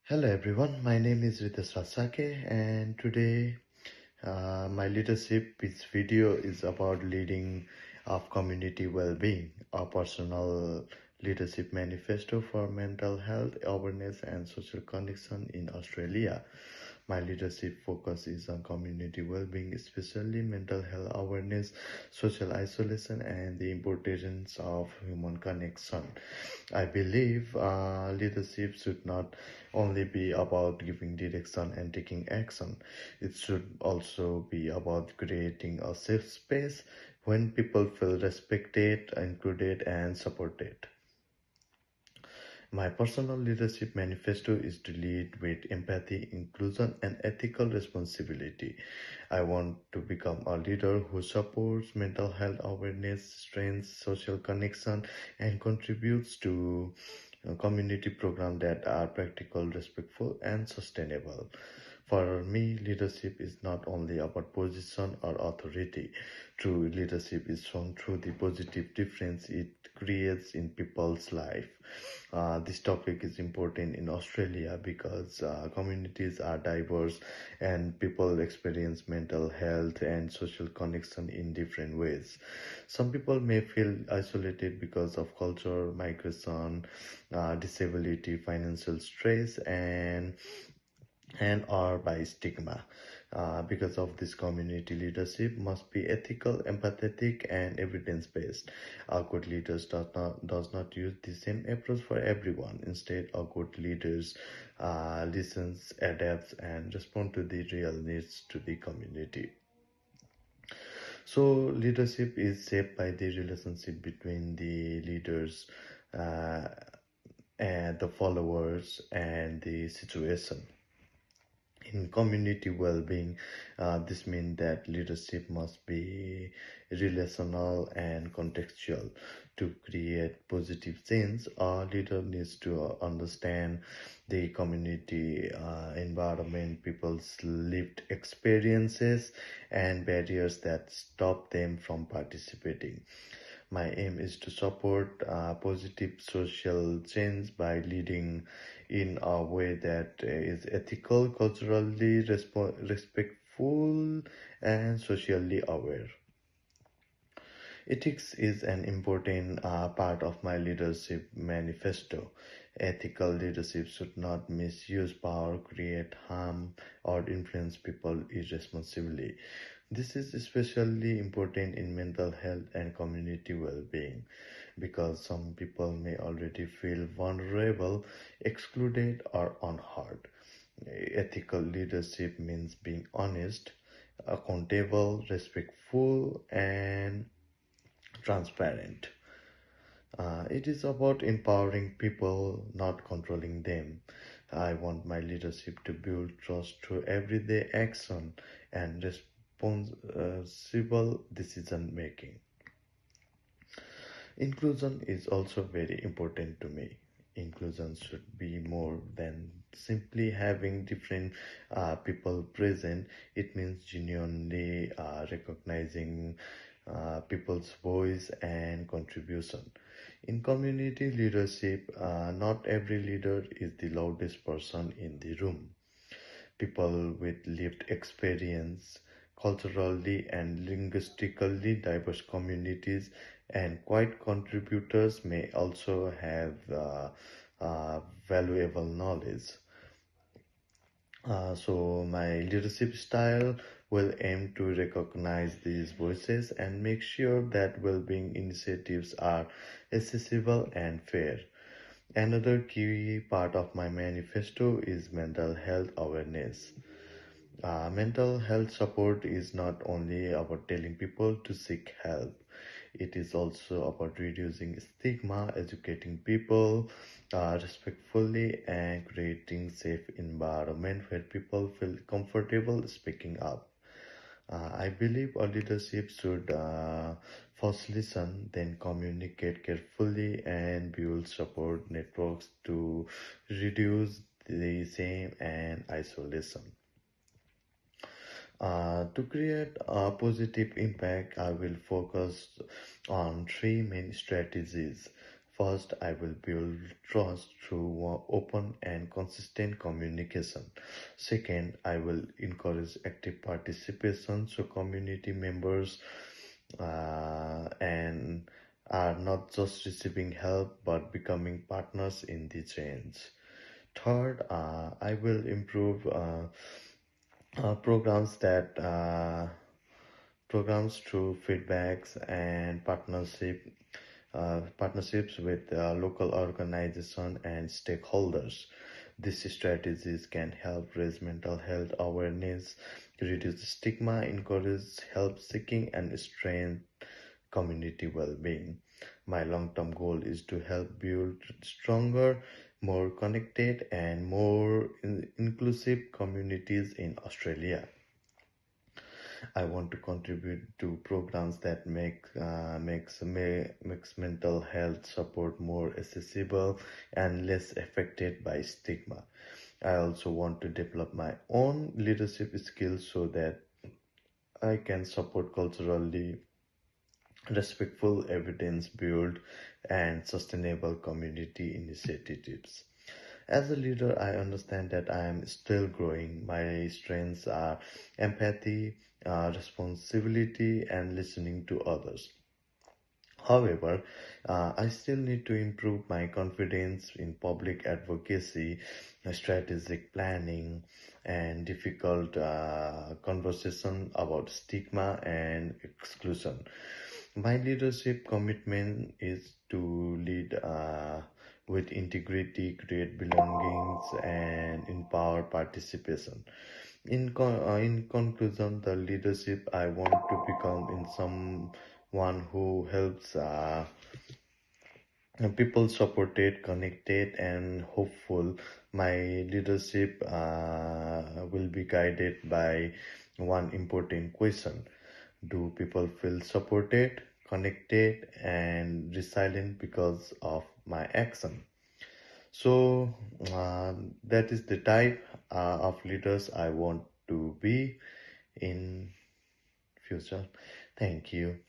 Hello everyone, my name is Ritesh Rasake and today my leadership pitch video is about leading of community well-being, a personal leadership manifesto for mental health awareness and social connection in Australia. My leadership focus is on community well-being, especially mental health awareness, social isolation, and the importance of human connection. I believe leadership should not only be about giving direction and taking action. It should also be about creating a safe space when people feel respected, included, and supported. My personal leadership manifesto is to lead with empathy, inclusion, and ethical responsibility. I want to become a leader who supports mental health awareness, strengthens social connection, and contributes to community programs that are practical, respectful, and sustainable. For me, leadership is not only about position or authority. True leadership is shown through the positive difference it creates in people's life. This topic is important in Australia because communities are diverse and people experience mental health and social connection in different ways. Some people may feel isolated because of culture, migration, disability, financial stress, and or by stigma. Because of this, community leadership must be ethical, empathetic, and evidence-based. A good leader does not use the same approach for everyone. Instead, a good leader listens, adapts, and respond to the real needs to the community. So, leadership is shaped by the relationship between the leaders, uh, and the followers, and the situation. In community well-being, this means that leadership must be relational and contextual. To create positive change, a leader needs to understand the community environment, people's lived experiences, and barriers that stop them from participating. My aim is to support positive social change by leading in a way that is ethical, culturally respectful, and socially aware. Ethics is an important part of my leadership manifesto. Ethical leadership should not misuse power, create harm, or influence people irresponsibly. This is especially important in mental health and community well-being because some people may already feel vulnerable, excluded, or unheard. Ethical leadership means being honest, accountable, respectful, and transparent. It is about empowering people, not controlling them. I want my leadership to build trust through everyday action and responsible decision making. Inclusion is also very important to me. Inclusion should be more than simply having different people present. It means genuinely recognizing people's voice and contribution. In community leadership, not every leader is the loudest person in the room. People with lived experience, culturally and linguistically diverse communities, and quiet contributors may also have valuable knowledge. So my leadership style will aim to recognize these voices and make sure that well-being initiatives are accessible and fair. Another key part of my manifesto is mental health awareness. Mental health support is not only about telling people to seek help, it is also about reducing stigma, educating people respectfully, and creating safe environment where people feel comfortable speaking up. I believe our leadership should first listen, then communicate carefully, and build support networks to reduce the shame and isolation. To create a positive impact, I will focus on three main strategies. First, I will build trust through open and consistent communication. Second, I will encourage active participation so community members and are not just receiving help but becoming partners in the change. Third, I will improve programs that programs through feedbacks and partnerships with local organizations and stakeholders. These strategies can help raise mental health awareness, reduce stigma, encourage help seeking, and strengthen community well-being. My long-term goal is to help build stronger, more connected, and more inclusive communities in Australia. I want to contribute to programs that makes mental health support more accessible and less affected by stigma. I also want to develop my own leadership skills so that I can support culturally respectful, evidence-based, and sustainable community initiatives. As a leader, I understand that I am still growing. My strengths are empathy, responsibility, and listening to others. However, I still need to improve my confidence in public advocacy, strategic planning, and difficult conversation about stigma and exclusion. My leadership commitment is to lead with integrity, create belongings, and empower participation. In conclusion, the leadership I want to become in someone who helps people supported, connected, and hopeful. My leadership will be guided by one important question: do people feel supported, connected, and resilient because of my action? So that is the type of leaders I want to be in future. Thank you.